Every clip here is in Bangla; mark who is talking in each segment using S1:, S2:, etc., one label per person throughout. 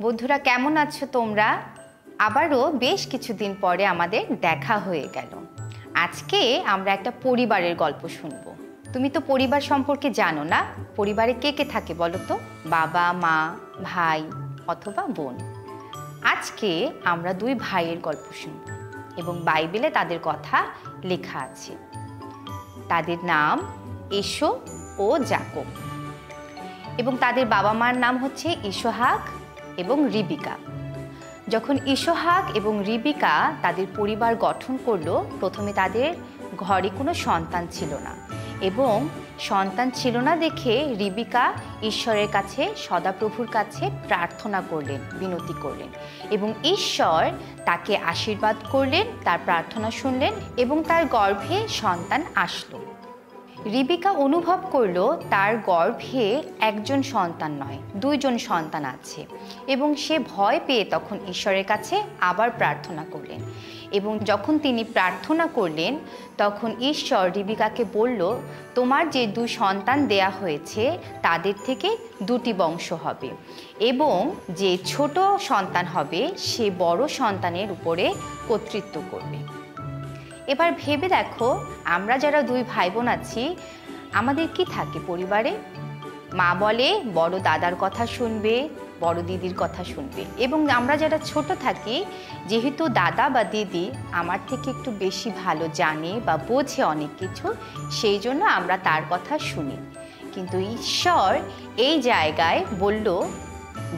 S1: বন্ধুরা কেমন আছো তোমরা? আবারও বেশ কিছুদিন পরে আমাদের দেখা হয়ে গেল। আজকে আমরা একটা পরিবারের গল্প শুনবো। তুমি তো পরিবার সম্পর্কে জানো না? পরিবারে কে কে থাকে বলো তো? বাবা, মা, ভাই অথবা বোন। আজকে আমরা দুই ভাইয়ের গল্প শুনবো এবং বাইবেলে তাদের কথা লেখা আছে। তাদের নাম এশো ও যাকব এবং তাদের বাবা মার নাম হচ্ছে ইসহাক এবং রিবিকা। যখন ইসহাক এবং রিবিকা তাদের পরিবার গঠন করলো, প্রথমে তাদের ঘরে কোনো সন্তান ছিল না এবং সন্তান ছিল না দেখে রিবিকা ঈশ্বরের কাছে, সদাপ্রভুর কাছে প্রার্থনা করলেন, বিনতি করলেন এবং ঈশ্বর তাকে আশীর্বাদ করলেন, তার প্রার্থনা শুনলেন এবং তার গর্ভে সন্তান আসলো। রিবিকা অনুভব করলো তার গর্ভে একজন সন্তান নয়, দুইজন সন্তান আছে এবং সে ভয় পেয়ে তখন ঈশ্বরের কাছে আবার প্রার্থনা করলেন এবং যখন তিনি প্রার্থনা করলেন তখন ঈশ্বর রিবিকাকে বলল, তোমার যে দুই সন্তান দেয়া হয়েছে তাদের থেকে দুটি বংশ হবে এবং যে ছোট সন্তান হবে সে বড় সন্তানের উপরে কর্তৃত্ব করবে। এবার ভেবে দেখো, আমরা যারা দুই ভাই বোন আছি, আমাদের কি থাকে পরিবারে? মা বলে বড় দাদার কথা শুনবে, বড় দিদির কথা শুনবে এবং আমরা যারা ছোট থাকি, যেহেতু দাদা বা দিদি আমার থেকে একটু বেশি ভালো জানে বা বোঝে অনেক কিছু, সেই জন্য আমরা তার কথা শুনি। কিন্তু ঈশ্বর এই জায়গায় বলল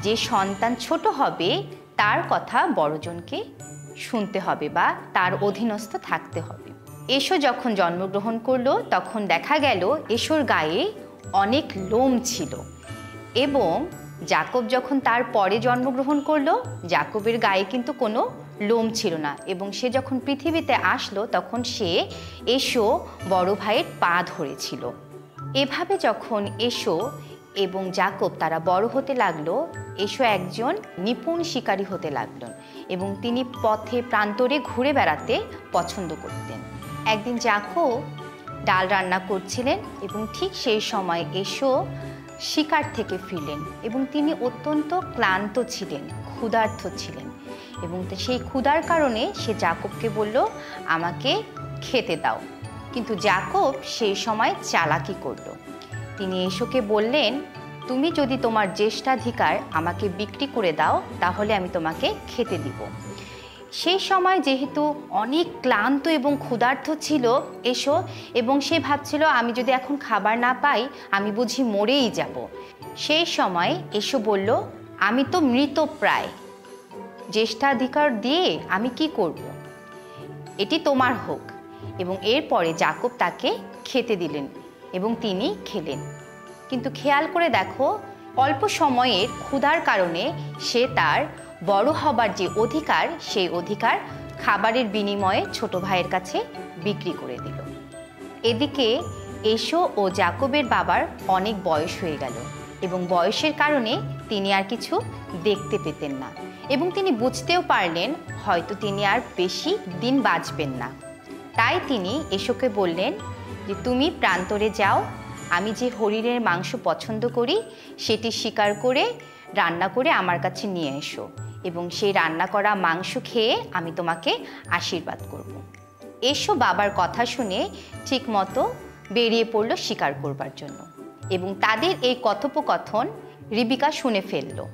S1: যে সন্তান ছোট হবে তার কথা বড়জনকে শুনতে হবে বা তার অধীনস্থ থাকতে হবে। এশো যখন জন্মগ্রহণ করলো তখন দেখা গেল এশোর গায়ে অনেক লোম ছিল এবং যাকব যখন তার পরে জন্মগ্রহণ করলো, যাকবের গায়ে কিন্তু কোনো লোম ছিল না এবং সে যখন পৃথিবীতে আসলো তখন সে এশো বড় ভাইয়ের পা ধরেছিল। এভাবে যখন এশো এবং যাকব তারা বড় হতে লাগলো, এশো একজন নিপুণ শিকারী হতে লাগলেন এবং তিনি পথে প্রান্তরে ঘুরে বেড়াতে পছন্দ করতেন। একদিন যাকব ডাল রান্না করছিলেন এবং ঠিক সেই সময় এশো শিকার থেকে ফিরলেন এবং তিনি অত্যন্ত ক্লান্ত ছিলেন, ক্ষুধার্ত ছিলেন এবং সেই ক্ষুধার কারণে সে যাকবকে বলল, আমাকে খেতে দাও। কিন্তু যাকব সেই সময় চালাকি করল। তিনি এশোকে বললেন, তুমি যদি তোমার জ্যেষ্ঠাধিকার আমাকে বিক্রি করে দাও তাহলে আমি তোমাকে খেতে দিব। সেই সময় যেহেতু অনেক ক্লান্ত এবং ক্ষুধার্ত ছিল এশো এবং সে ভাবছিল, আমি যদি এখন খাবার না পাই আমি বুঝি মরেই যাব। সেই সময় এশো বলল, আমি তো মৃতপ্রায়, জ্যেষ্ঠাধিকার দিয়ে আমি কি করব? এটি তোমার হোক। এবং এরপরে যাকব তাকে খেতে দিলেন এবং তিনি খেলেন। কিন্তু খেয়াল করে দেখো, অল্প সময়ের ক্ষুধার কারণে সে তার বড় হবার যে অধিকার, সেই অধিকার খাবারের বিনিময়ে ছোট ভাইয়ের কাছে বিক্রি করে দিল। এদিকে এশো ও যাকবের বাবার অনেক বয়স হয়ে গেল এবং বয়সের কারণে তিনি আর কিছু দেখতে পেতেন না এবং তিনি বুঝতেও পারলেন হয়তো তিনি আর বেশি দিন বাঁচবেন না। তাই তিনি এশোকে বললেন যে, তুমি প্রান্তরে যাও, আমি যে হরিণের মাংস পছন্দ করি সেটি শিকার করে রান্না করে আমার কাছে নিয়ে এসো এবং সেই রান্না করা মাংস খেয়ে আমি তোমাকে আশীর্বাদ করব। এশো বাবার কথা শুনে ঠিক মতো বেরিয়ে পড়ল শিকার করবার জন্য এবং তাদের এই কথোপকথন রিবিকা শুনে ফেলল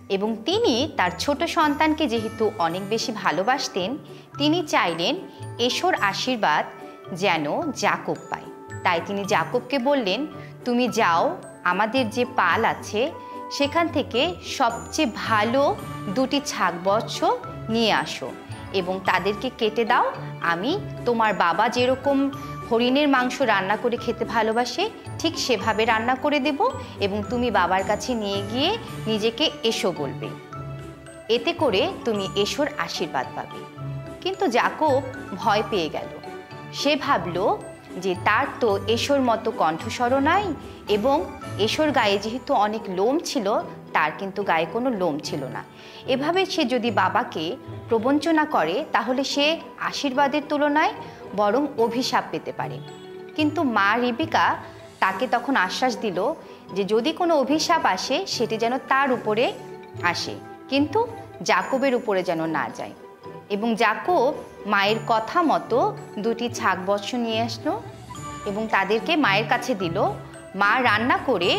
S1: এবং তিনি তার ছোট সন্তানকে যেহেতু অনেক বেশি ভালোবাসতেন, তিনি চাইলেন এশোর আশীর্বাদ যেন যাকব পায়। তাই তিনি যাকবকে বললেন, তুমি যাও, আমাদের যে পাল আছে সেখান থেকে সবচেয়ে ভালো দুটি ছাগ বৎস নিয়ে আসো এবং তাদেরকে কেটে দাও। আমি তোমার বাবা যেরকম হরিণের মাংস রান্না করে খেতে ভালোবাসে ঠিক সেভাবে রান্না করে দেব এবং তুমি বাবার কাছে নিয়ে গিয়ে নিজেকে এশো বলবে। এতে করে তুমি এশোর আশীর্বাদ পাবে। কিন্তু যাকব ভয় পেয়ে গেল। সে ভাবল যে তার তো এশোর মতো কণ্ঠস্বরও নাই এবং এশোর গায়ে যেহেতু অনেক লোম ছিল, তার কিন্তু গায়ে কোনো লোম ছিল না। এভাবে সে যদি বাবাকে প্রবঞ্চনা করে তাহলে সে আশীর্বাদের তুলনায় বরং অভিশাপ পেতে পারে। কিন্তু মা রিবিকা তাকে তখন আশ্বাস দিল যে যদি কোনো অভিশাপ আসে সেটি যেন তার উপরে আসে, কিন্তু জাকবের উপরে যেন না যায়। এবং জাকব মায়ের কথা মতো দুটি ছাগ বৎস নিয়ে আসলো এবং তাদেরকে মায়ের কাছে দিল। মা রান্না করে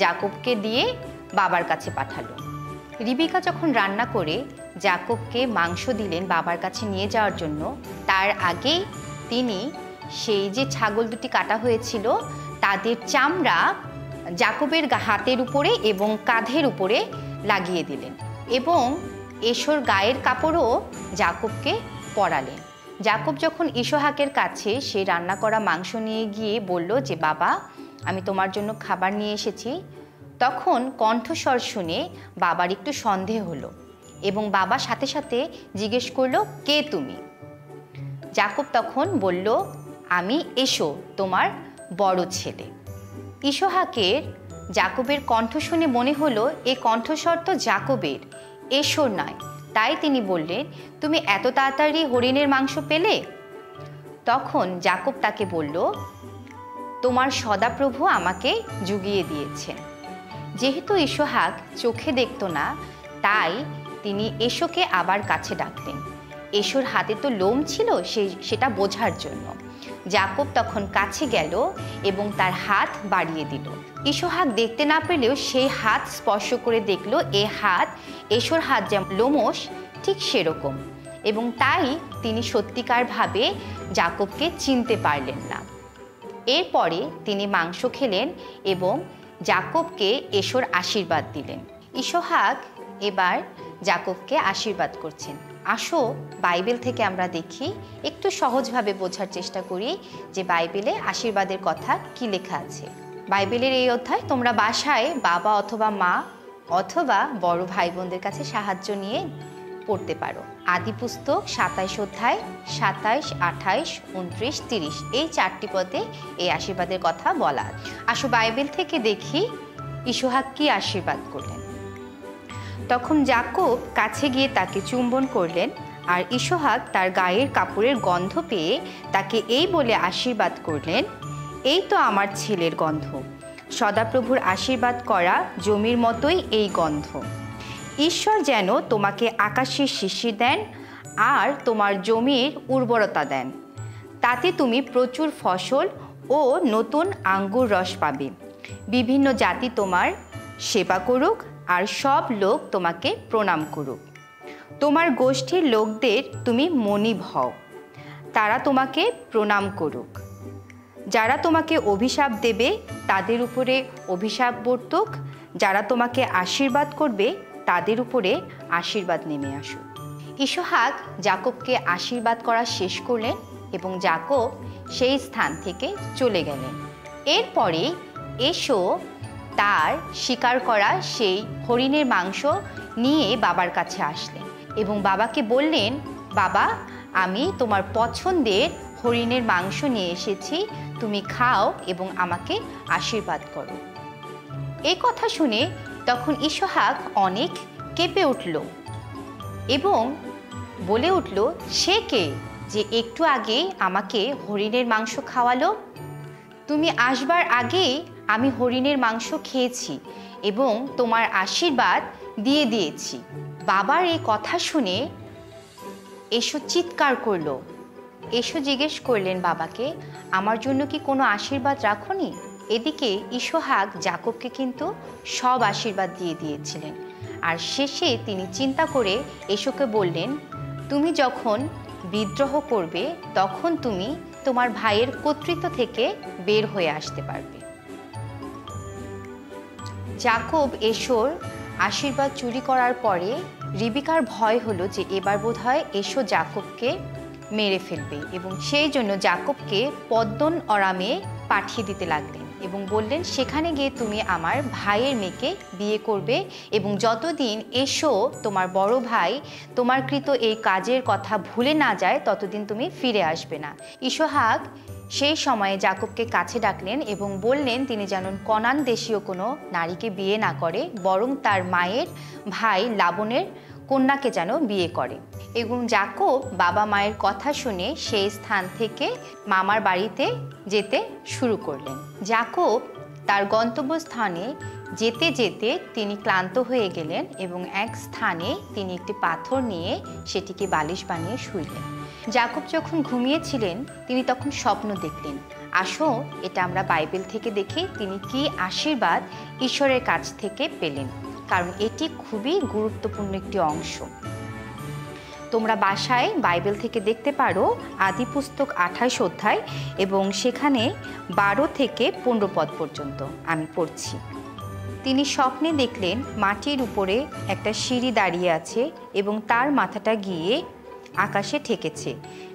S1: জাকবকে দিয়ে বাবার কাছে পাঠালো। রিবিকা যখন রান্না করে জাকবকে মাংস দিলেন বাবার কাছে নিয়ে যাওয়ার জন্য, তার আগেই তিনি সেই যে ছাগল দুটি কাটা হয়েছিল তাদের চামড়া জাকবের হাতের উপরে এবং কাঁধের উপরে লাগিয়ে দিলেন এবং এশোর গায়ের কাপড়ও জাকবকে পরালেন। জাকব যখন ইসহাকের কাছে সে রান্না করা মাংস নিয়ে গিয়ে বলল যে, বাবা, আমি তোমার জন্য খাবার নিয়ে এসেছি, তখন কণ্ঠস্বর শুনে বাবার একটু সন্দেহ হলো এবং বাবা সাথে সাথে জিজ্ঞেস করলো, কে তুমি? জাকব তখন বলল, আমি এশো, তোমার বড় ছেলে। ইসহাকের জাকবের কণ্ঠ শুনে মনে হলো এ কণ্ঠস্বর তো জাকবের, এশোর নয়। তাই তিনি বললেন, তুমি এত তাড়াতাড়ি হরিণের মাংস পেলে? তখন জাকব তাকে বলল, তোমার সদাপ্রভু আমাকে জুগিয়ে দিয়েছেন। যেহেতু ইসহাক চোখে দেখত না, তাই তিনি এশোকে আবার কাছে ডাকলেন। এশোর হাতে তো লোম ছিল সেটা বোঝার জন্য। জাকব তখন কাছে গেল এবং তার হাত বাড়িয়ে দিল। ইসহাক দেখতে না পেলেও সেই হাত স্পর্শ করে দেখল এ হাত এশোর হাত যেমন লোমশ ঠিক সেরকম, এবং তাই তিনি সত্যিকারভাবে জাকবকে চিনতে পারলেন না। এরপরে তিনি মাংস খেলেন এবং জাকবকে এশোর আশীর্বাদ দিলেন। ইসহাক এবার জাকবকে আশীর্বাদ করছেন। আসো বাইবেল থেকে আমরা দেখি, একটু সহজভাবে বোঝার চেষ্টা করি যে বাইবেলে আশীর্বাদের কথা কি লেখা আছে। বাইবেলের এই অধ্যায় তোমরা বাসায় বাবা অথবা মা অথবা বড় ভাই বোনদের কাছে সাহায্য নিয়ে পড়তে পারো। আদি পুস্তক 27 অধ্যায় 27, 28, 29, 30 এই 4টি পদে এই আশীর্বাদের কথা বলা। আসো বাইবেল থেকে দেখি ইসহাক কি আশীর্বাদ করলেন। তখন জাকব কাছে গিয়ে তাকে চুম্বন করলেন, আর ইসহাক তার গায়ের কাপড়ের গন্ধ পেয়ে তাকে এই বলে আশীর্বাদ করলেন, এই তো আমার ছেলের গন্ধ, সদাপ্রভুর আশীর্বাদ করা জমির মতোই এই গন্ধ। ঈশ্বর যেন তোমাকে আকাশের শিশির দেন আর তোমার জমির উর্বরতা দেন, তাতে তুমি প্রচুর ফসল ও নতুন আঙ্গুর রস পাবে। বিভিন্ন জাতি তোমার সেবা করুক আর সব লোক তোমাকে প্রণাম করুক। তোমার গোষ্ঠীর লোকদের তুমি মনিব হও, তারা তোমাকে প্রণাম করুক। যারা তোমাকে অভিশাপ দেবে তাদের উপরে অভিশাপ বর্তুক, যারা তোমাকে আশীর্বাদ করবে তাদের উপরে আশীর্বাদ নেমে আসুক। ইসহাক জাকবকে আশীর্বাদ করা শেষ করলেন এবং জাকব সেই স্থান থেকে চলে গেলেন। এরপরে এশো তার শিকার করা সেই হরিণের মাংস নিয়ে বাবার কাছে আসলেন এবং বাবাকে বললেন, বাবা, আমি তোমার পছন্দের হরিণের মাংস নিয়ে এসেছি, তুমি খাও এবং আমাকে আশীর্বাদ করো। এই কথা শুনে তখন ইসহাক অনেক কেঁপে উঠল এবং বলে উঠল, সে কে যে একটু আগে আমাকে হরিণের মাংস খাওয়ালো? তুমি আসবার আগেই আমি হরিণের মাংস খেয়েছি এবং তোমার আশীর্বাদ দিয়ে দিয়েছি। বাবার এই কথা শুনে এশো চিৎকার করল। এশো জিজ্ঞেস করলেন বাবাকে, আমার জন্য কি কোনো আশীর্বাদ রাখোনি? এদিকে ইসহাক জাকবকে কিন্তু সব আশীর্বাদ দিয়ে দিয়েছিলেন। আর শেষে তিনি চিন্তা করে এশোকে বললেন, তুমি যখন বিদ্রোহ করবে তখন তুমি তোমার ভাইয়ের কর্তৃত্ব থেকে বের হয়ে আসতে পারবে। জাকব এশোর আশীর্বাদ চুরি করার পরে রিবিকার ভয় হলো যে এবার বোধহয় এশো জাকবকে মেরে ফেলবে, এবং সেই জন্য জাকবকে পদ্দন অরামে পাঠিয়ে দিতে লাগলেন এবং বললেন, সেখানে গিয়ে তুমি আমার ভাইয়ের মেয়েকে বিয়ে করবে এবং যতদিন এশো তোমার বড় ভাই তোমার কৃত এই কাজের কথা ভুলে না যায় ততদিন তুমি ফিরে আসবে না। ইসহাক সেই সময়ে জাকবকে কাছে ডাকলেন এবং বললেন তিনি যেন কনান দেশীয় কোনো নারীকে বিয়ে না করে, বরং তার মায়ের ভাই লাবনের কন্যাকে যেন বিয়ে করে। এবং জাকব বাবা মায়ের কথা শুনে সেই স্থান থেকে মামার বাড়িতে যেতে শুরু করলেন। জাকব তার গন্তব্যস্থানে যেতে যেতে তিনি ক্লান্ত হয়ে গেলেন এবং এক স্থানে তিনি একটি পাথর নিয়ে সেটিকে বালিশ বানিয়ে শুইলেন। যাকব যখন ঘুমিয়েছিলেন তিনি তখন স্বপ্ন দেখলেন। আসো এটা আমরা বাইবেল থেকে দেখি তিনি কি আশীর্বাদ ঈশ্বরের কাছ থেকে পেলেন, কারণ এটি খুবই গুরুত্বপূর্ণ একটি অংশ। তোমরা বাসায় বাইবেল থেকে দেখতে পারো আদি পুস্তক 28 অধ্যায় এবং সেখানে 12 থেকে 15 পদ পর্যন্ত আমি পড়ছি। তিনি স্বপ্নে দেখলেন মাটির উপরে একটা সিঁড়ি দাঁড়িয়ে আছে এবং তার মাথাটা গিয়ে আকাশে ঠেকেছে।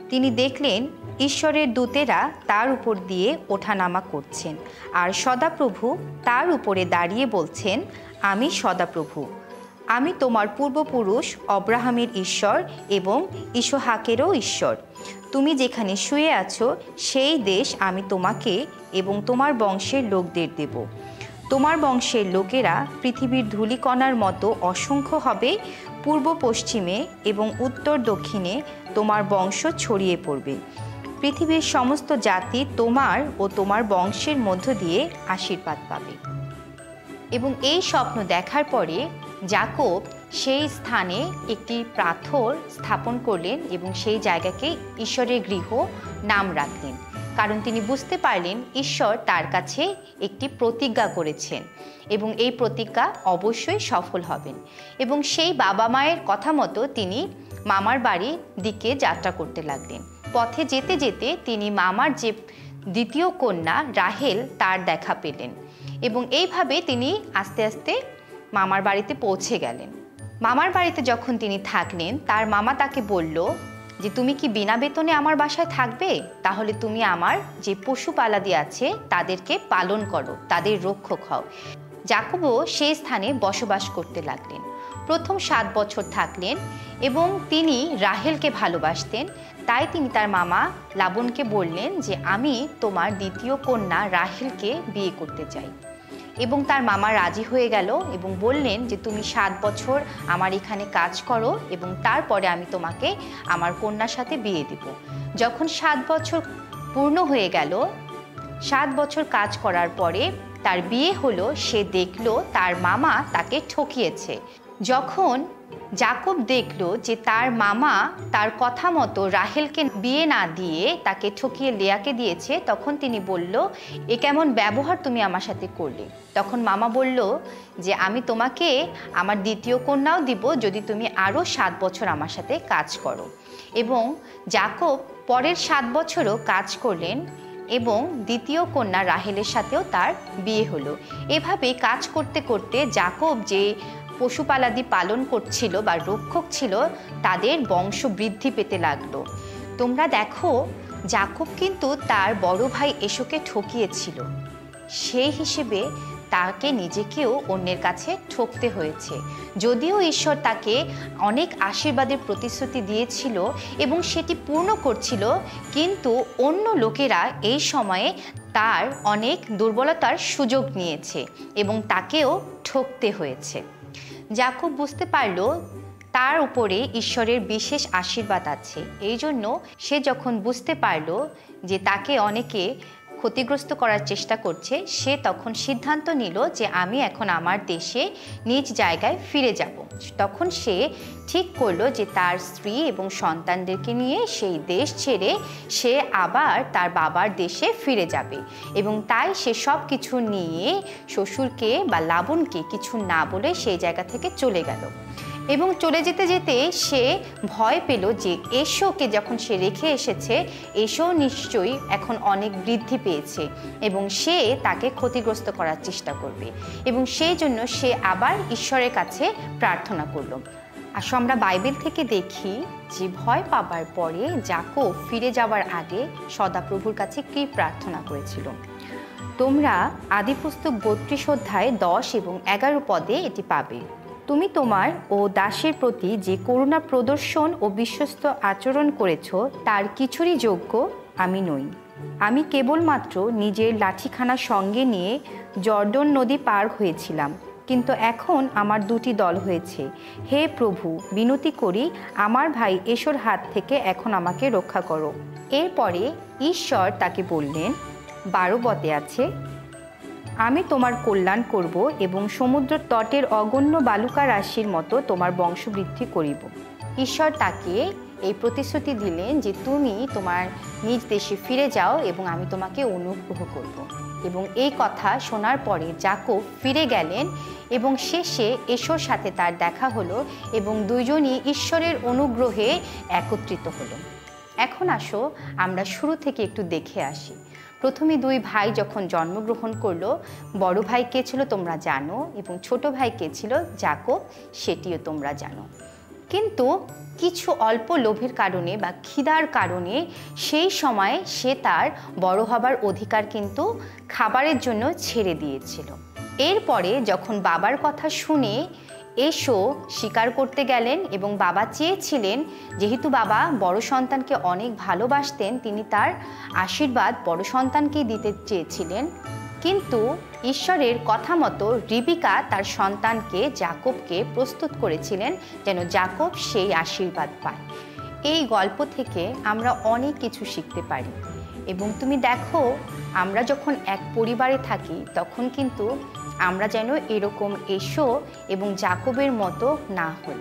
S1: তিনি দেখলেন ঈশ্বরের দূতেরা তার উপর দিয়ে ওঠানামা করছেন আর সদাপ্রভু তার উপরে দাঁড়িয়ে বলছেন, আমি সদাপ্রভু, আমি তোমার পূর্বপুরুষ অব্রাহামের ঈশ্বর এবং ইসহাকেরও ঈশ্বর। তুমি যেখানে শুয়ে আছো সেই দেশ আমি তোমাকে এবং তোমার বংশের লোকদের দেব। তোমার বংশের লোকেরা পৃথিবীর ধূলিকণার মতো অসংখ্য হবে। পূর্ব পশ্চিমে এবং উত্তর দক্ষিণে তোমার বংশ ছড়িয়ে পড়বে। পৃথিবীর সমস্ত জাতি তোমার ও তোমার বংশের মধ্য দিয়ে আশীর্বাদ পাবে। এবং এই স্বপ্ন দেখার পরে যাকব সেই স্থানে একটি পাথর স্থাপন করলেন এবং সেই জায়গাকে ঈশ্বরের গৃহ নাম রাখলেন, কারণ তিনি বুঝতে পারলেন ঈশ্বর তার কাছে একটি প্রতিজ্ঞা করেছেন এবং এই প্রতিজ্ঞা অবশ্যই সফল হবেন। এবং সেই বাবা মায়ের কথা মতো তিনি মামার বাড়ির দিকে যাত্রা করতে লাগলেন। পথে যেতে যেতে তিনি মামার যে দ্বিতীয় কন্যা রাহেল তার দেখা পেলেন এবং এইভাবে তিনি আস্তে আস্তে মামার বাড়িতে পৌঁছে গেলেন। মামার বাড়িতে যখন তিনি থাকলেন তার মামা তাকে বলল যে তুমি কি বিনা বেতনে আমার বাসায় থাকবে? তাহলে তুমি আমার যে পশুপালাদি আছে তাদেরকে পালন করো, তাদের রক্ষক হও। যাকবও সেই স্থানে বসবাস করতে লাগলেন। প্রথম 7 বছর থাকলেন এবং তিনি রাহেলকে ভালোবাসতেন। তাই তিনি তার মামা লাবনকে বললেন যে আমি তোমার দ্বিতীয় কন্যা রাহেলকে বিয়ে করতে চাই। এবং তার মামা রাজি হয়ে গেল এবং বললেন যে তুমি 7 বছর আমার এখানে কাজ করো এবং তারপরে আমি তোমাকে আমার কন্যার সাথে বিয়ে দেব। যখন 7 বছর পূর্ণ হয়ে গেল, 7 বছর কাজ করার পরে তার বিয়ে হলো, সে দেখলো তার মামা তাকে ঠকিয়েছে। যখন যাকব দেখলো যে তার মামা তার কথা মতো রাহেলকে বিয়ে না দিয়ে তাকে ঠকিয়ে লেয়াকে দিয়েছে, তখন তিনি বলল, এ কেমন ব্যবহার তুমি আমার সাথে করলে? তখন মামা বলল যে আমি তোমাকে আমার দ্বিতীয় কন্যাও দিব যদি তুমি আরও 7 বছর আমার সাথে কাজ করো। এবং যাকব পরের 7 বছরও কাজ করলেন এবং দ্বিতীয় কন্যা রাহেলের সাথেও তার বিয়ে হলো। এভাবে কাজ করতে করতে যাকব যে পশুপালাদি পালন করছিল বা রক্ষক ছিল তাদের বংশ বৃদ্ধি পেতে লাগলো। তোমরা দেখো যাকব কিন্তু তার বড় ভাই এশোকে ঠকিয়েছিল, সেই হিসেবে তাকে নিজেকেও অন্যের কাছে ঠকতে হয়েছে। যদিও ঈশ্বর তাকে অনেক আশীর্বাদের প্রতিশ্রুতি দিয়েছিল এবং সেটি পূর্ণ করছিল, কিন্তু অন্য লোকেরা এই সময়ে তার অনেক দুর্বলতার সুযোগ নিয়েছে এবং তাকেও ঠকতে হয়েছে। যাকব বুঝতে পারল তার উপরে ঈশ্বরের বিশেষ আশীর্বাদ আছে। এই জন্য সে যখন বুঝতে পারল যে তাকে অনেকে ক্ষতিগ্রস্ত করার চেষ্টা করছে, সে তখন সিদ্ধান্ত নিল যে আমি এখন আমার দেশে নিজ জায়গায় ফিরে যাব। তখন সে ঠিক করলো যে তার স্ত্রী এবং সন্তানদেরকে নিয়ে সেই দেশ ছেড়ে সে আবার তার বাবার দেশে ফিরে যাবে। এবং তাই সে সব কিছু নিয়ে শ্বশুরকে বা লাবণকে কিছু না বলে সেই জায়গা থেকে চলে গেল। এবং চলে যেতে যেতে সে ভয় পেল যে এশোকে যখন সে রেখে এসেছে, এশো নিশ্চয়ই এখন অনেক বৃদ্ধি পেয়েছে এবং সে তাকে ক্ষতিগ্রস্ত করার চেষ্টা করবে। এবং সেই জন্য সে আবার ঈশ্বরের কাছে প্রার্থনা করল। আসলে আমরা বাইবেল থেকে দেখি যে ভয় পাবার পরে যাকব ফিরে যাওয়ার আগে সদাপ্রভুর কাছে কী প্রার্থনা করেছিল। তোমরা আদিপুস্তক 32 অধ্যায় 10 এবং 11 পদে এটি পাবে। তুমি তোমার ও দাসের প্রতি যে করুণা প্রদর্শন ও বিশ্বস্ত আচরণ করেছ তার কিছুরই যোগ্য আমি নই। আমি কেবলমাত্র নিজের লাঠিখানা সঙ্গে নিয়ে জর্দন নদী পার হয়েছিলাম, কিন্তু এখন আমার 2টি দল হয়েছে। হে প্রভু, বিনতি করি আমার ভাই এশোর হাত থেকে এখন আমাকে রক্ষা করো। এরপরে ঈশ্বর তাকে বললেন 12 পদে আছে, আমি তোমার কল্যাণ করব এবং সমুদ্র তটের অগণ্য বালুকা রাশির মতো তোমার বংশবৃদ্ধি করিব। ঈশ্বর তাকে এই প্রতিশ্রুতি দিলেন যে তুমি তোমার নিজ দেশে ফিরে যাও এবং আমি তোমাকে অনুগ্রহ করব। এবং এই কথা শোনার পরে যাকব ফিরে গেলেন এবং শেষে এশোর সাথে তার দেখা হলো এবং দুইজনই ঈশ্বরের অনুগ্রহে একত্রিত হলো। এখন আসো আমরা শুরু থেকে একটু দেখে আসি। প্রথমে দুই ভাই যখন জন্মগ্রহণ করলো, বড় ভাই কে ছিল তোমরা জানো এবং ছোট ভাই কে ছিল যাকব, সেটিও তোমরা জানো। কিন্তু কিছু অল্প লোভের কারণে বা খিদার কারণে সেই সময় সে তার বড় হবার অধিকার কিন্তু খাবারের জন্য ছেড়ে দিয়েছিল। এরপরে যখন বাবার কথা শুনে এশো শিকার করতে গেলেন এবং বাবা চেয়েছিলেন, যেহেতু বাবা বড় সন্তানকে অনেক ভালোবাসতেন, তিনি তার আশীর্বাদ বড় সন্তানকেই দিতে চেয়েছিলেন। কিন্তু ঈশ্বরের কথা মতো রিবিকা তার সন্তানকে যাকবকে প্রস্তুত করেছিলেন যেন যাকব সেই আশীর্বাদ পায়। এই গল্প থেকে আমরা অনেক কিছু শিখতে পারি। এবং তুমি দেখো, আমরা যখন এক পরিবারে থাকি তখন কিন্তু আমরা যেন এরকম এশো এবং যাকবের মতো না হই,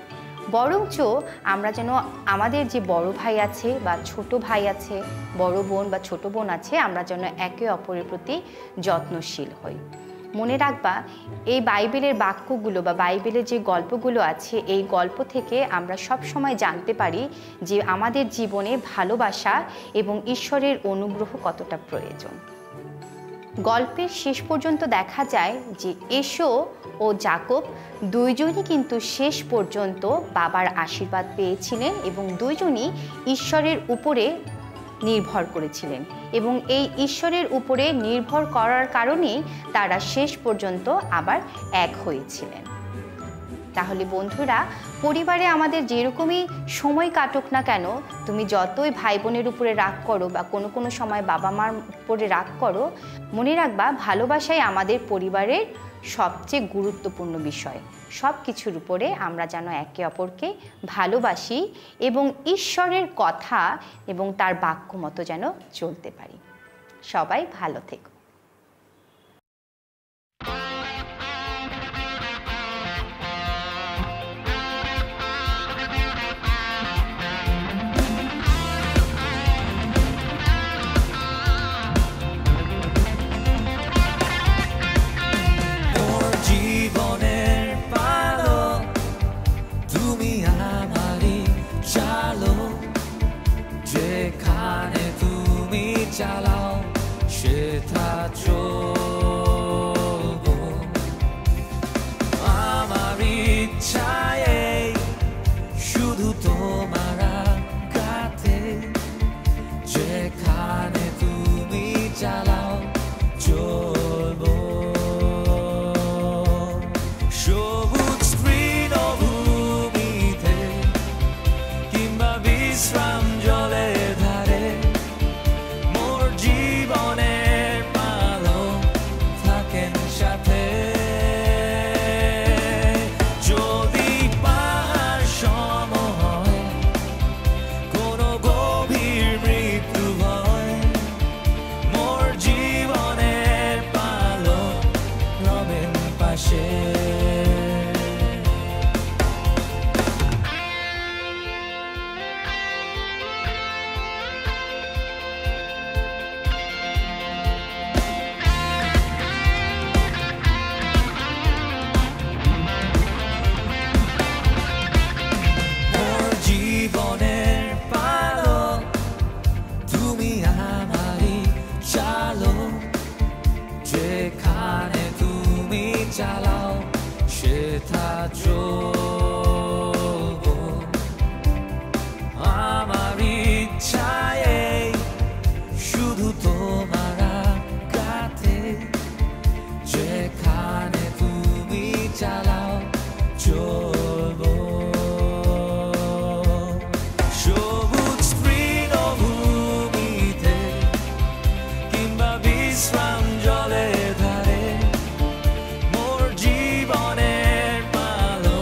S1: বরঞ্চ আমরা যেন আমাদের যে বড় ভাই আছে বা ছোট ভাই আছে, বড় বোন বা ছোট বোন আছে, আমরা যেন একে অপরের প্রতি যত্নশীল হই। মনে রাখবা, এই বাইবেলের বাক্যগুলো বা বাইবেলের যে গল্পগুলো আছে, এই গল্প থেকে আমরা সব সময় জানতে পারি যে আমাদের জীবনে ভালোবাসা এবং ঈশ্বরের অনুগ্রহ কতটা প্রয়োজন। গল্পের শেষ পর্যন্ত দেখা যায় যে এশো ও যাকব দুইজনই কিন্তু শেষ পর্যন্ত বাবার আশীর্বাদ পেয়েছিলেন এবং দুইজনই ঈশ্বরের উপরে নির্ভর করেছিলেন এবং এই ঈশ্বরের উপরে নির্ভর করার কারণেই তারা শেষ পর্যন্ত আবার এক হয়েছিলেন। তাহলে বন্ধুরা, পরিবারে আমাদের যেরকমই সময় কাটুক না কেন, তুমি যতই ভাই বোনের উপরে রাগ করো বা কোনো কোনো সময় বাবা মার উপরে রাগ করো, মনে রাখবা ভালোবাসাই আমাদের পরিবারের সবচেয়ে গুরুত্বপূর্ণ বিষয়। সব কিছুর উপরে আমরা যেন একে অপরকে ভালোবাসি এবং ঈশ্বরের কথা এবং তার বাক্য মতো যেন চলতে পারি। সবাই ভালো থেকো।
S2: চালাও সেটা চলবো, আমার ইচ্ছায় শুধু তোমার কাছে, যেখানে তুমি চালাও চলবো। সবুজ তৃণভূমিতে কিংবা বিশ্রাম জলের ধারে, চালাও সেটা চলবো, আমার ইচ্ছায় শুধু তোমার কাছে, যেখানে তুমি চালাও চলবো। সবুজ তৃণভূমিতে কিংবা বিশ্রাম জলের ধারে, জীবনের পালো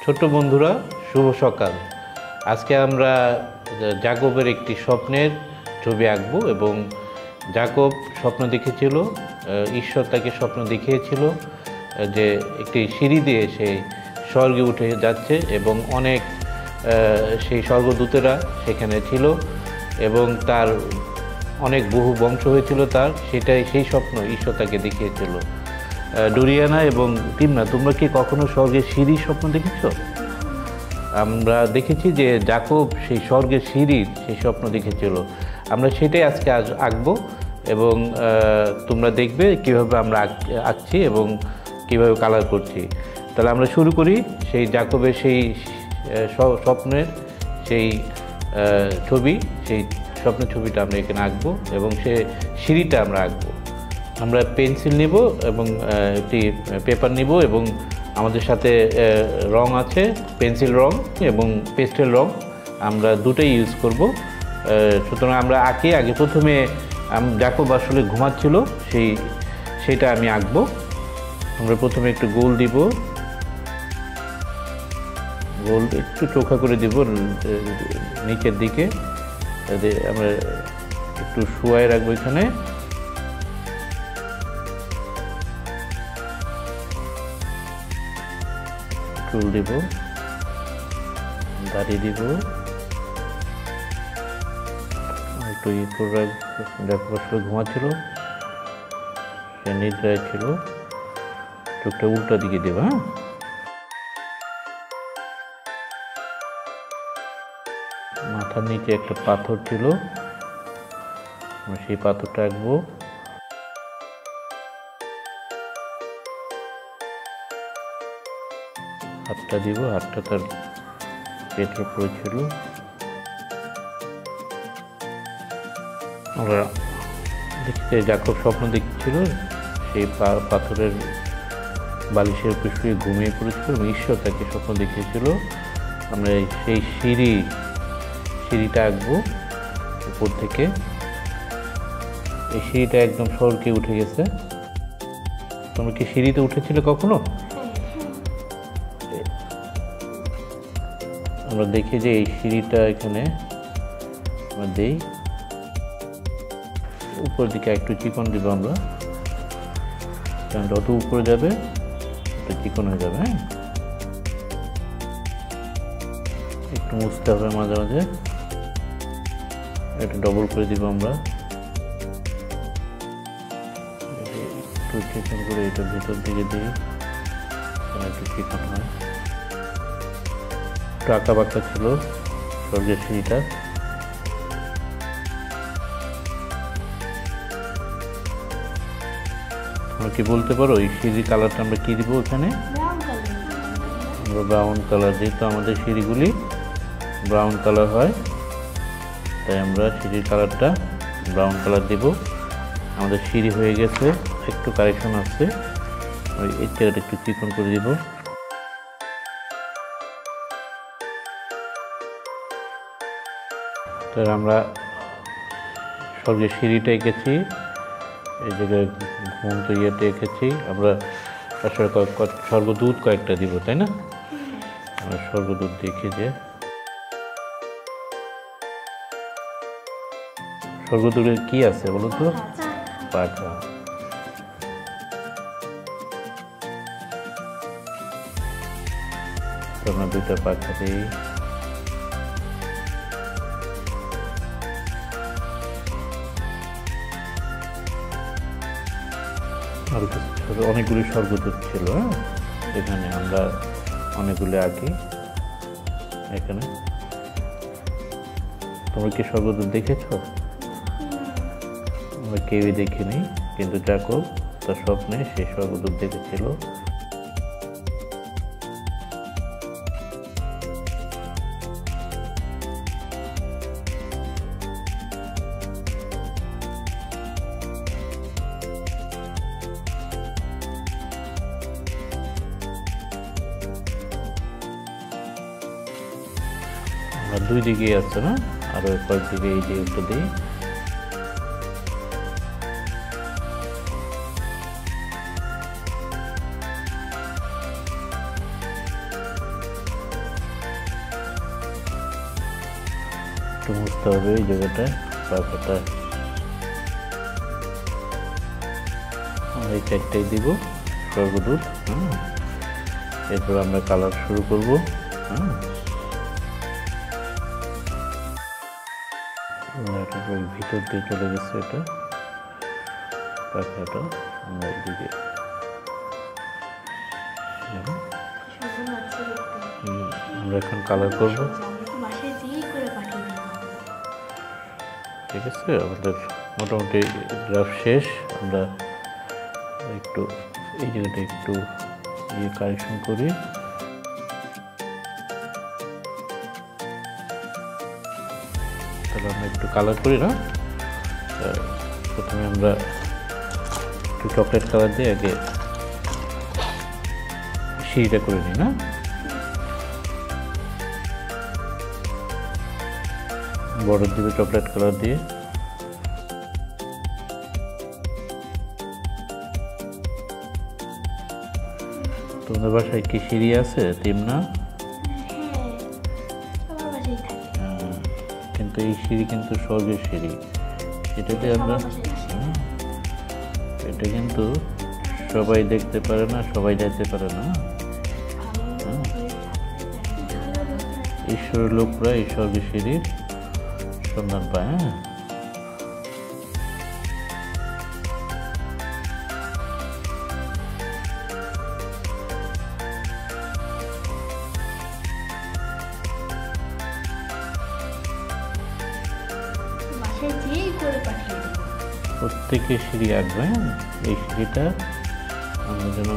S3: ছোট্ট বন্ধুরা, শুভ সকাল। আজকে আমরা জাকবের একটি স্বপ্নের ছবি আঁকবো এবং জাকব স্বপ্ন দেখেছিল, ঈশ্বর তাকে স্বপ্ন দেখিয়েছিল যে একটি সিঁড়ি দিয়ে সে স্বর্গে উঠে যাচ্ছে এবং অনেক সেই স্বর্গদূতেরা সেখানে ছিল এবং তার অনেক বহু বংশ হয়েছিল তার, সেই স্বপ্ন ঈশ্বর তাকে দেখিয়েছিল। ডোরিয়ানা এবং তিমনা, তোমরা কি কখনো স্বর্গের সিঁড়ির স্বপ্ন দেখেছ? আমরা দেখেছি যে জাকব সেই স্বর্গের সিঁড়ির সেই স্বপ্ন দেখেছিল। আমরা সেটাই আজকে আঁকবো এবং তোমরা দেখবে কীভাবে আমরা আঁকছি এবং কীভাবে কালার করছি। তাহলে আমরা শুরু করি। সেই জাকবের সেই স্বপ্নের সেই ছবি, সেই স্বপ্নের ছবিটা আমরা এখানে আঁকবো এবং সে সিঁড়িটা আমরা আঁকবো। আমরা পেন্সিল নিব এবং একটি পেপার নিব এবং আমাদের সাথে রং আছে, পেন্সিল রং এবং পেস্টেল রং, আমরা দুটোই ইউজ করব। সুতরাং আমরা আগে প্রথমে জাকব আসলে ঘুমাচ্ছিল, সেইটা আমি আঁকবো। আমরা প্রথমে একটু গোল দিব, গোল একটু চোখা করে দিব নিচের দিকে, আমরা একটু শুয়ায় রাখবো এখানে। চুল দিব, দাড়ি দিব, একটু আসলে ঘুমাচ্ছিল, সে নিদ্রায় ছিল, চোখটা উল্টা দিকে দেব। হ্যাঁ, মাথার নিচে একটা পাথর ছিল, সেই পাথরটা আঁকবো। হাতটা দিব, হাতটা তার পেটের উপরে ছিল। আমরা দেখতে জাকব স্বপ্ন দেখছিল সেই পাথরের বালিশের উপর শুয়ে ঘুমিয়ে পড়েছিল এবং ঈশ্বর তাকে স্বপ্ন দেখিয়েছিল। আমরা সেই সিঁড়িটা আঁকবো উপর থেকে। এই সিঁড়িটা একদম স্বর্গে উঠে গেছে। তোমরা কি সিঁড়িতে উঠেছিলে কখনো? আমরা দেখি যে এই সিঁড়িটা এখানে আমরা দিই, উপর দিকে একটু চিকন দিব আমরা, কারণ যত উপরে যাবে তত চিকন হয়ে যাবে। হ্যাঁ, একটু মুছতে হবে মাঝে মাঝে, একটু ডবল করে দিব আমরা, একটু চিকন করে এটা ভিতর দিকে দিই, একটু চিকন হয়। একটু আঁকা বাঁকা ছিল স্বর্গের সিঁড়িটা। তোমরা কি বলতে পারো এই সিঁড়ির কালারটা আমরা কি দিব? এখানে আমরা ব্রাউন কালার, যেহেতু আমাদের সিঁড়িগুলি ব্রাউন কালার হয় তাই আমরা সিঁড়ির কালারটা ব্রাউন কালার দিব। আমাদের সিঁড়ি হয়ে গেছে, একটু কারেকশন আসছে, ওই এই জায়গাটা একটু চিকন করে দিব। তাহলে আমরা স্বর্গের সিঁড়িটা এঁকেছি, এই জায়গায় ঘুমন্ত ইয়েতে এঁকেছি। আমরা আসলে স্বর্গদূত কয়েকটা দিব, তাই না? আমরা স্বর্গদূত দেখি যে স্বর্গদূতের কি আছে বলো তো? পাখা। আমরা দুইটা পাখা দিই। আর অনেকগুলি স্বর্গদূত ছিল। হ্যাঁ, এখানে আমরা অনেকগুলি আঁকি। এখানে তোমরা কি স্বর্গদূত দেখেছো? আমরা কেউই দেখিনি, কিন্তু জাকব তার স্বপ্নে সেই স্বর্গদূত দেখেছিল। আমরা দুই দিকেই আছে না, আরো কয়েক দিকে এই যে একটু দিই। একটু মুছতে হবে এই জায়গাটায়, পাখাটায়। এই চারটাই দিব স্বর্গদূত। এরপর আমরা কালার শুরু করব। ভিতর দিয়ে চলে গেছে এটা পাখাটা। আমরা এইদিকে আমরা এখন কালার করব। ঠিক আছে, আমাদের মোটামুটি গ্রাফ শেষ। আমরা একটু এই জায়গাটা একটু কারেকশন করি। তাহলে আমরা একটু কালার করি না? প্রথমে আমরা একটু চকলেট কালার দিয়ে আগে সিঁড়িটা করে নিই না? বর্ডার দিবে চকলেট কালার দিয়ে। তোমাদের বাসায় কি সিঁড়ি আছে তিমনা? কিন্তু এই সিঁড়ি কিন্তু স্বর্গের সিঁড়ি। এটাতে আমরা এটা কিন্তু সবাই দেখতে পারে না, সবাই যাইতে পারে না। ঈশ্বরের লোকরা এই স্বর্গের সিঁড়ির সন্ধান পায়। প্রত্যেকে সিঁড়ি আঁকবে। এই সিঁড়িটা আমরা যেন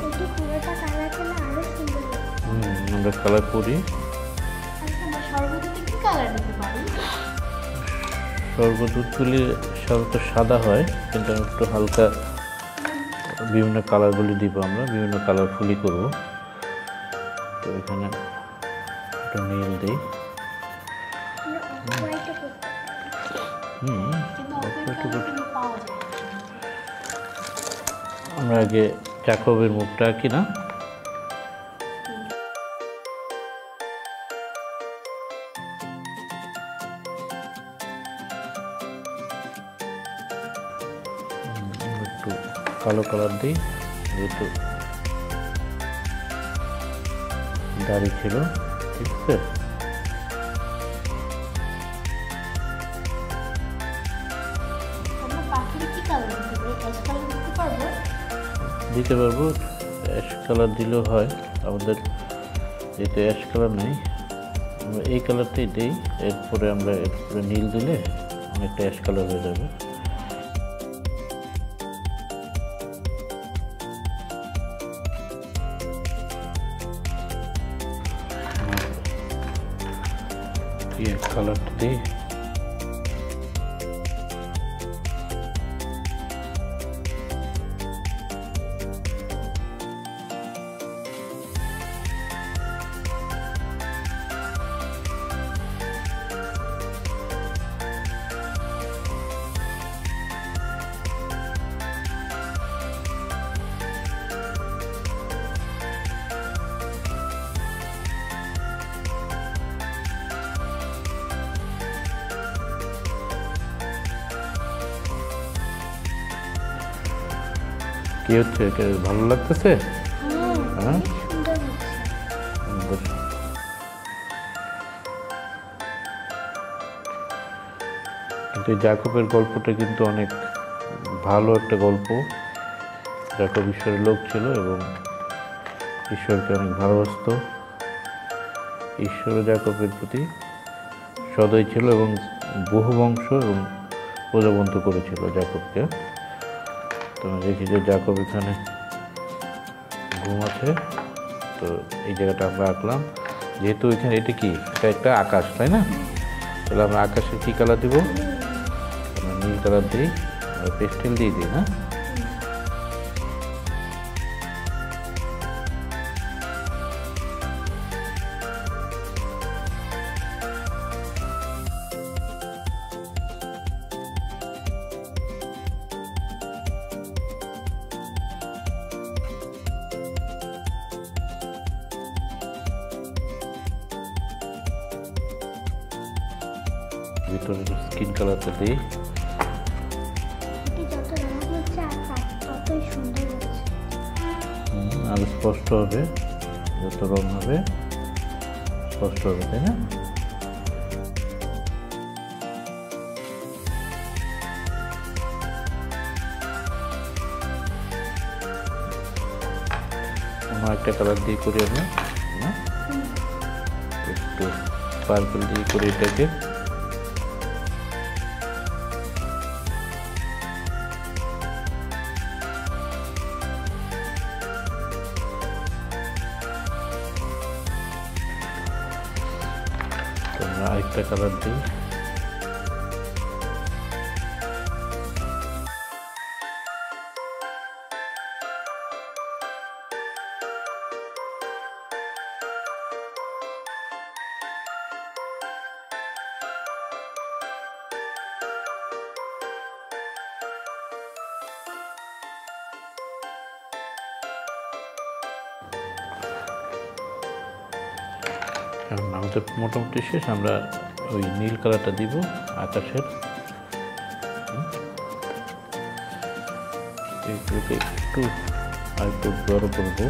S3: আমরা কালার করি। স্বর্গদূতগুলি সাধারণত সাদা হয়, কিন্তু আমি একটু হালকা বিভিন্ন কালারগুলি দিব। আমরা বিভিন্ন কালারফুলি করব। তো এখানে একটু নীল দিই। আমরা আগে জাকবের মুখটা আঁকি না? একটু কালো কালার দিই, যেহেতু দাড়ি ছিল। ঠিক আছে, দিতে পারবো। অ্যাশ কালার দিলেও হয়। আমাদের যেহেতু অ্যাশ কালার নেই, আমরা এই কালারটাই দিই। এরপরে আমরা এরপরে নীল দিলে অনেকটা অ্যাশ কালার হয়ে যাবে। কালারটা দিই। কি হচ্ছে? ভালো লাগতেছে? হ্যাঁ, কিন্তু জাকবের গল্পটা কিন্তু অনেক ভালো একটা গল্প। জাকব ঈশ্বরের লোক ছিল এবং ঈশ্বরকে অনেক ভালোবাসত। ঈশ্বর জাকবের প্রতি সদয় ছিল এবং বহু বংশ এবং প্রজাবন্ত করেছিল জাকবকে। তোমরা দেখি যে জাকব এখানে ঘুমাচ্ছে। তো এই জায়গাটা আমরা আঁকলাম। যেহেতু এখানে এটা কি, এটা একটা আকাশ, তাই না? তাহলে আমরা আকাশে কী কালার দিব? আমরা নীল কালার দিই, আমরা পেস্টেল দিয়ে দিই না? ভিতরে স্কিন কালারটা দিই।
S4: এটি যত রং হচ্ছে আর ততই সুন্দর হচ্ছে।
S3: আরো স্পষ্ট হবে, যত রং হবে স্পষ্ট হবে, তাই না? একটা কালার দিয়ে করি আমি, একটু পার্পল দিয়ে করি এটাকে। আরেকটা কালার দিই। আমাদের মোটামুটি শেষ। আমরা ওই নীল কালারটা দিব আকাশের। এগুলোকে একটু আর একটু বড় করবো,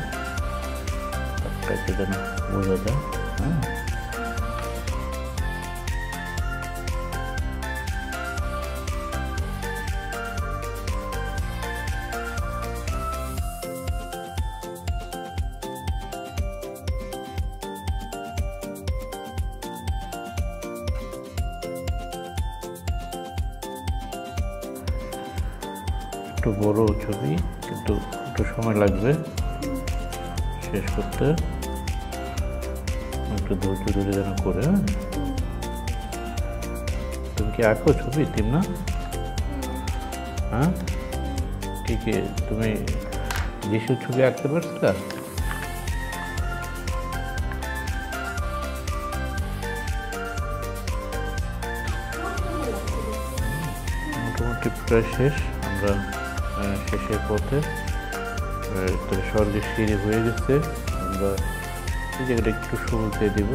S3: যেন বোঝা যায়। হ্যাঁ, একটু বড় ছবি, কিন্তু একটু সময় লাগবে শেষ করতে। একটু ধৈর্য ধরে যেন করে। তুমি কি আঁকো ছবি তিমনা? হ্যাঁ, কি কি তুমি যিশুর ছবি আঁকতে পারছিলা? মোটামুটি প্রায় শেষ। আমরা শেষের পথে, স্বর্গের সিঁড়ি হয়ে গেছে। আমরা এই জায়গাটা একটু সবুজ দিয়ে দিব।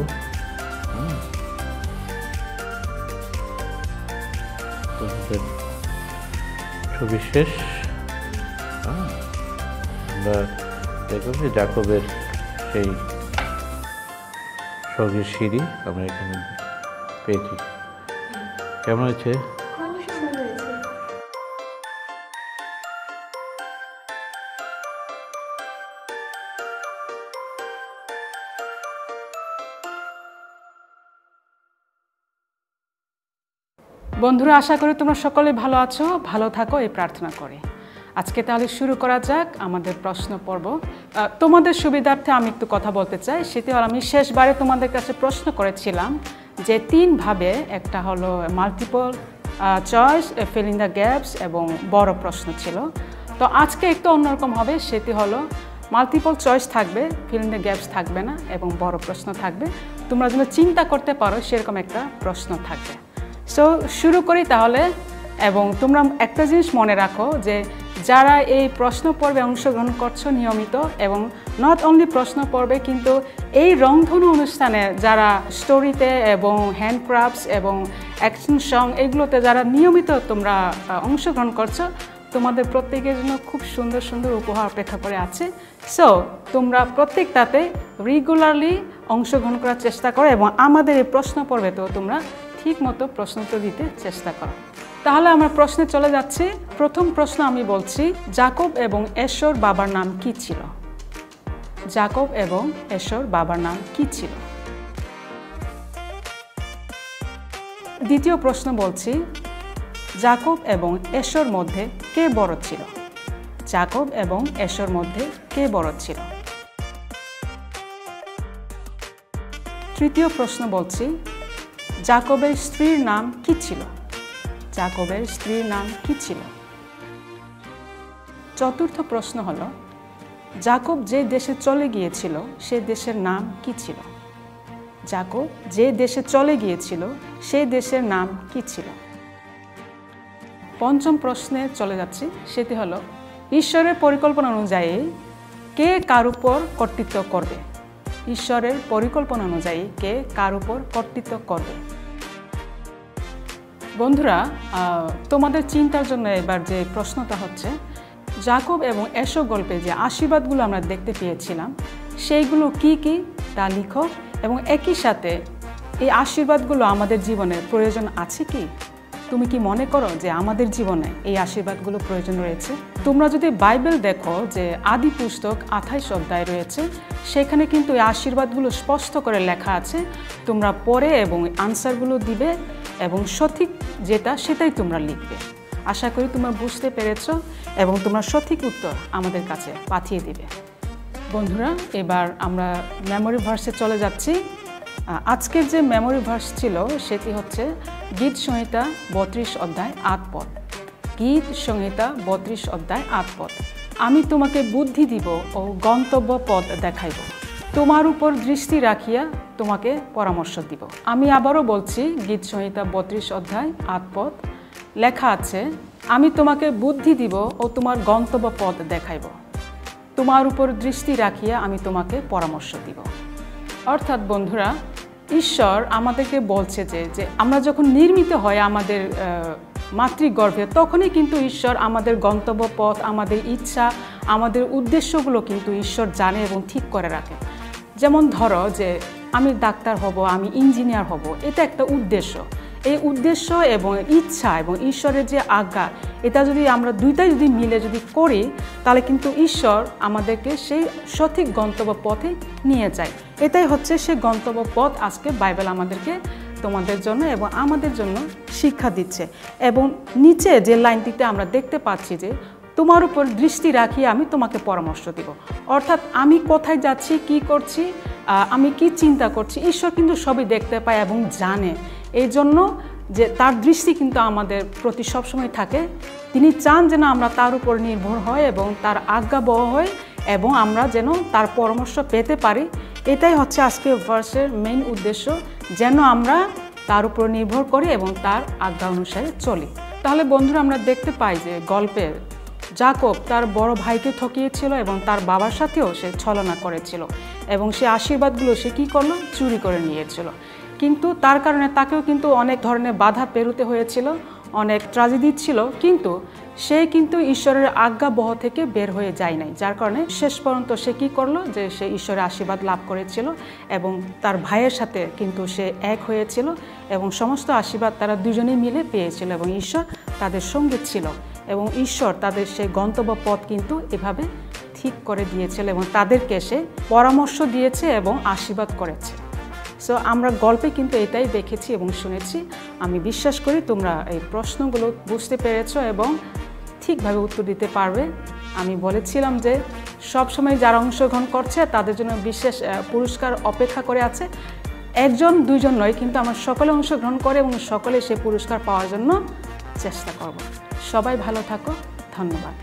S3: ছবি শেষ। আমরা দেখব যে জাকবের সেই স্বর্গের সিঁড়ি আমরা এখানে পেয়েছি। কেমন হয়েছে?
S5: বন্ধুরা, আশা করি তোমরা সকলে ভালো আছো, ভালো থাকো এই প্রার্থনা করে। আজকে তাহলে শুরু করা যাক আমাদের প্রশ্ন পর্ব। তোমাদের সুবিধার্থে আমি একটু কথা বলতে চাই। সেটি হলো, আমি শেষবারে তোমাদের কাছে প্রশ্ন করেছিলাম যে 3 ভাবে, একটা হলো multiple choice, fill in the gaps এবং বড় প্রশ্ন ছিল। তো আজকে একটু অন্যরকম হবে। সেটি হলো মাল্টিপল চয়েস থাকবে, ফিল ইন দ্য গ্যাপস থাকবে না এবং বড় প্রশ্ন থাকবে। তোমরা যেন চিন্তা করতে পারো সেরকম একটা প্রশ্ন থাকবে। সো শুরু করি তাহলে। এবং তোমরা একটা জিনিস মনে রাখো যে যারা এই প্রশ্ন পর্বে অংশগ্রহণ করছো নিয়মিত, এবং নট অনলি প্রশ্ন পর্বে, কিন্তু এই রংধনু অনুষ্ঠানে যারা স্টোরিতে এবং হ্যান্ডক্রাফটস এবং অ্যাকশন সং এগুলোতে যারা নিয়মিত তোমরা অংশগ্রহণ করছো, তোমাদের প্রত্যেকের জন্য খুব সুন্দর সুন্দর উপহার অপেক্ষা করে আছে। সো তোমরা প্রত্যেকটাতে রেগুলারলি অংশগ্রহণ করার চেষ্টা করো এবং আমাদের এই প্রশ্ন পর্বেতেও তোমরা ঠিক মতো প্রশ্ন উত্তর দিতে চেষ্টা করো। তাহলে আমরা প্রশ্নে চলে যাচ্ছি। প্রথম প্রশ্ন আমি বলছি, যাকব এবং এশর বাবার নাম কি ছিল? যাকব এবং এশর বাবার নাম কি ছিল? দ্বিতীয় প্রশ্ন বলছি, যাকব এবং এশর মধ্যে কে বড় ছিল? যাকব এবং এশর মধ্যে কে বড় ছিল? তৃতীয় প্রশ্ন বলছি, যাকবের স্ত্রীর নাম কি ছিল? যাকবের স্ত্রীর নাম কি ছিল? চতুর্থ প্রশ্ন হলো, যাকব যে দেশে চলে গিয়েছিল সে দেশের নাম কি ছিল? যাকব যে দেশে চলে গিয়েছিল সেই দেশের নাম কি ছিল? পঞ্চম প্রশ্নে চলে যাচ্ছি। সেটি হলো, ঈশ্বরের পরিকল্পনা অনুযায়ী কে কার উপর কর্তৃত্ব করবে? ঈশ্বরের পরিকল্পনা অনুযায়ী কে কার উপর কর্তৃত্ব করবে? বন্ধুরা, তোমাদের চিন্তার জন্য এবার যে প্রশ্নটা হচ্ছে, যাকব এবং এসো গল্পে যে আশীর্বাদগুলো আমরা দেখতে পেয়েছিলাম সেইগুলো কি কি তা লিখো, এবং একই সাথে এই আশীর্বাদগুলো আমাদের জীবনে প্রয়োজন আছে কি? তুমি কি মনে করো যে আমাদের জীবনে এই আশীর্বাদগুলো প্রয়োজন রয়েছে? তোমরা যদি বাইবেল দেখো যে আদি পুস্তক 28 অধ্যায় রয়েছে, সেখানে কিন্তু এই আশীর্বাদগুলো স্পষ্ট করে লেখা আছে। তোমরা পড়ে এবং আনসারগুলো দিবে এবং সঠিক যেটা সেটাই তোমরা লিখবে। আশা করি তোমরা বুঝতে পেরেছো এবং তোমরা সঠিক উত্তর আমাদের কাছে পাঠিয়ে দিবে। বন্ধুরা, এবার আমরা মেমোরি ভার্সে চলে যাচ্ছি। আজকের যে মেমোরি ভার্স ছিল সেটি হচ্ছে গীত সংহিতা 32 অধ্যায় 8 পদ। গীত সংহিতা 32 অধ্যায় 8 পদ। আমি তোমাকে বুদ্ধি দিব ও গন্তব্য পথ দেখাইব, তোমার উপর দৃষ্টি রাখিয়া তোমাকে পরামর্শ দিব। আমি আবারও বলছি, গীত সংহিতা 32 অধ্যায় 8 পদ লেখা আছে, আমি তোমাকে বুদ্ধি দিব ও তোমার গন্তব্য পথ দেখাইব, তোমার উপর দৃষ্টি রাখিয়া আমি তোমাকে পরামর্শ দিব। অর্থাৎ বন্ধুরা, ঈশ্বর আমাদেরকে বলছে যে আমরা যখন নির্মিত হয় আমাদের মাতৃগর্ভে, তখনই কিন্তু ঈশ্বর আমাদের গন্তব্য পথ, আমাদের ইচ্ছা, আমাদের উদ্দেশ্যগুলো কিন্তু ঈশ্বর জানে এবং ঠিক করে রাখে। যেমন ধরো যে আমি ডাক্তার হব, আমি ইঞ্জিনিয়ার হব, এটা একটা উদ্দেশ্য। এই উদ্দেশ্য এবং ইচ্ছা এবং ঈশ্বরের যে আজ্ঞা, এটা যদি আমরা দুইটাই যদি মিলে যদি করি, তাহলে কিন্তু ঈশ্বর আমাদেরকে সেই সঠিক গন্তব্য পথে নিয়ে যায়। এটাই হচ্ছে সেই গন্তব্য পথ আজকে বাইবেল আমাদেরকে, তোমাদের জন্য এবং আমাদের জন্য শিক্ষা দিচ্ছে। এবং নিচে যে লাইনটিতে আমরা দেখতে পাচ্ছি যে তোমার উপর দৃষ্টি রাখিয়ে আমি তোমাকে পরামর্শ দিব, অর্থাৎ আমি কোথায় যাচ্ছি, কি করছি, আমি কি চিন্তা করছি, ঈশ্বর কিন্তু সবই দেখতে পায় এবং জানে। এই জন্য যে তার দৃষ্টি কিন্তু আমাদের প্রতি সবসময় থাকে। তিনি চান যেন আমরা তার উপর নির্ভর হই এবং তার আজ্ঞাবহ হই এবং আমরা যেন তার পরামর্শ পেতে পারি। এটাই হচ্ছে আজকে ভার্সের মেইন উদ্দেশ্য, যেন আমরা তার উপর নির্ভর করি এবং তার আজ্ঞা অনুসারে চলি। তাহলে বন্ধুরা, আমরা দেখতে পাই যে গল্পে যাকব তার বড় ভাইকে ঠকিয়েছিল এবং তার বাবার সাথেও সে ছলনা করেছিল এবং সে আশীর্বাদগুলো সে কী করলো, চুরি করে নিয়েছিল। কিন্তু তার কারণে তাকেও কিন্তু অনেক ধরনের বাধা পেরোতে হয়েছিল, অনেক ট্র্যাজেডি ছিল, কিন্তু সে কিন্তু ঈশ্বরের আজ্ঞাবহ থেকে বের হয়ে যায় নাই। যার কারণে শেষ পর্যন্ত সে কী করলো, যে সে ঈশ্বরের আশীর্বাদ লাভ করেছিল এবং তার ভাইয়ের সাথে কিন্তু সে এক হয়েছিল এবং সমস্ত আশীর্বাদ তারা দুজনেই মিলে পেয়েছিল এবং ঈশ্বর তাদের সঙ্গে ছিল এবং ঈশ্বর তাদের সেই গন্তব্য পথ কিন্তু এভাবে ঠিক করে দিয়েছিল এবং তাদেরকে সে পরামর্শ দিয়েছে এবং আশীর্বাদ করেছে। সো আমরা গল্পে কিন্তু এটাই দেখেছি এবং শুনেছি। আমি বিশ্বাস করি তোমরা এই প্রশ্নগুলো বুঝতে পেরেছো এবং ঠিকভাবে উত্তর দিতে পারবে। আমি বলেছিলাম যে সবসময় যারা অংশগ্রহণ করছে তাদের জন্য বিশেষ পুরস্কার অপেক্ষা করে আছে। একজন দুইজন নয়, কিন্তু আমরা সকলে অংশগ্রহণ করে এবং সকলে সেই পুরস্কার পাওয়ার জন্য চেষ্টা করব। সবাই ভালো থাকো, ধন্যবাদ।